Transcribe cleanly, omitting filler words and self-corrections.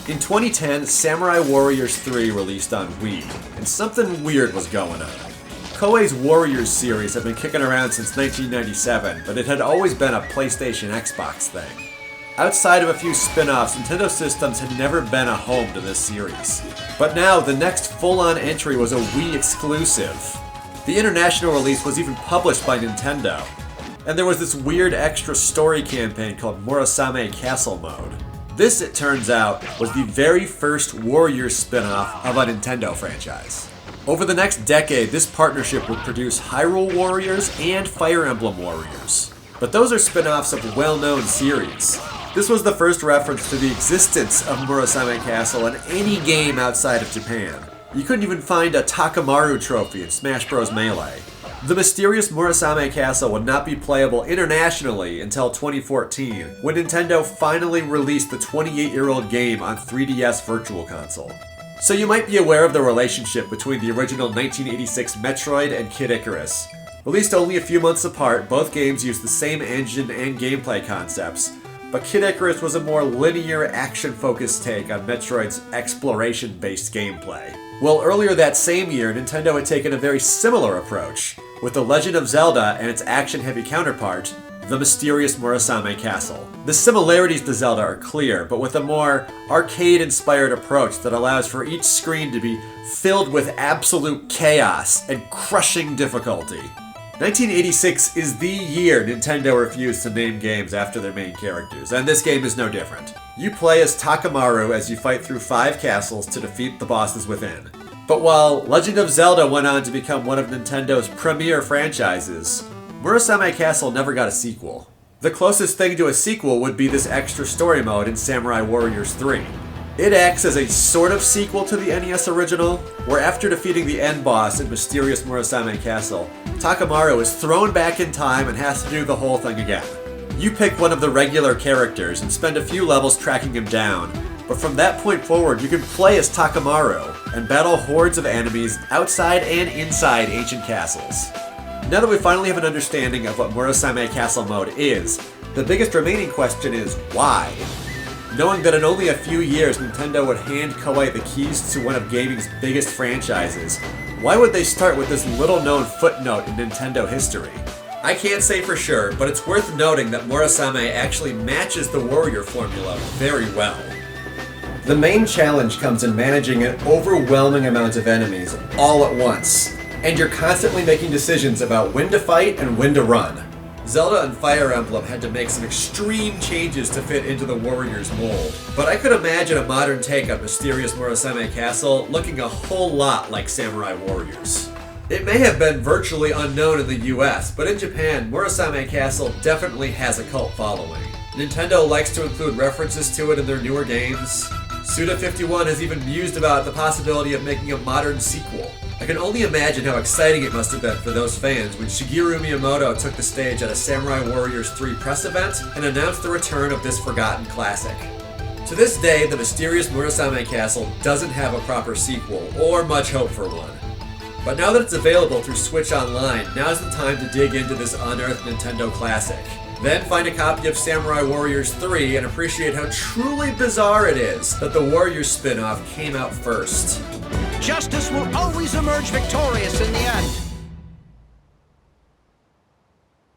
In 2010, Samurai Warriors 3 released on Wii, and something weird was going on. Koei's Warriors series had been kicking around since 1997, but it had always been a PlayStation Xbox thing. Outside of a few spin-offs, Nintendo systems had never been a home to this series. But now, the next full-on entry was a Wii exclusive. The international release was even published by Nintendo. And there was this weird extra story campaign called Murasame Castle mode. This, it turns out, was the very first Warriors spin-off of a Nintendo franchise. Over the next decade, this partnership would produce Hyrule Warriors and Fire Emblem Warriors. But those are spin-offs of well-known series. This was the first reference to the existence of Murasame Castle in any game outside of Japan. You couldn't even find a Takamaru trophy in Smash Bros. Melee. The Mysterious Murasame Castle would not be playable internationally until 2014, when Nintendo finally released the 28-year-old game on 3DS Virtual Console. So you might be aware of the relationship between the original 1986 Metroid and Kid Icarus. Released only a few months apart, both games used the same engine and gameplay concepts, but Kid Icarus was a more linear, action-focused take on Metroid's exploration-based gameplay. Well, earlier that same year, Nintendo had taken a very similar approach, with The Legend of Zelda and its action-heavy counterpart, The Mysterious Murasame Castle. The similarities to Zelda are clear, but with a more arcade-inspired approach that allows for each screen to be filled with absolute chaos and crushing difficulty. 1986 is the year Nintendo refused to name games after their main characters, and this game is no different. You play as Takamaru as you fight through 5 castles to defeat the bosses within. But while Legend of Zelda went on to become one of Nintendo's premier franchises, Murasame Castle never got a sequel. The closest thing to a sequel would be this extra story mode in Samurai Warriors 3. It acts as a sort of sequel to the NES original, where after defeating the end boss in Mysterious Murasame Castle, Takamaru is thrown back in time and has to do the whole thing again. You pick one of the regular characters and spend a few levels tracking him down, but from that point forward you can play as Takamaru and battle hordes of enemies outside and inside ancient castles. Now that we finally have an understanding of what Murasame Castle mode is, the biggest remaining question is why? Knowing that in only a few years Nintendo would hand Koei the keys to one of gaming's biggest franchises, why would they start with this little-known footnote in Nintendo history? I can't say for sure, but it's worth noting that Murasame actually matches the Warrior formula very well. The main challenge comes in managing an overwhelming amount of enemies all at once, and you're constantly making decisions about when to fight and when to run. Zelda and Fire Emblem had to make some extreme changes to fit into the Warriors mold, but I could imagine a modern take on Mysterious Murasame Castle looking a whole lot like Samurai Warriors. It may have been virtually unknown in the US, but in Japan, Murasame Castle definitely has a cult following. Nintendo likes to include references to it in their newer games. Suda51 has even mused about the possibility of making a modern sequel. I can only imagine how exciting it must have been for those fans when Shigeru Miyamoto took the stage at a Samurai Warriors 3 press event and announced the return of this forgotten classic. To this day, the Mysterious Murasame Castle doesn't have a proper sequel, or much hope for one. But now that it's available through Switch Online, now's the time to dig into this unearthed Nintendo classic. Then find a copy of Samurai Warriors 3 and appreciate how truly bizarre it is that the Warriors spin-off came out first. Justice will always emerge victorious in the end.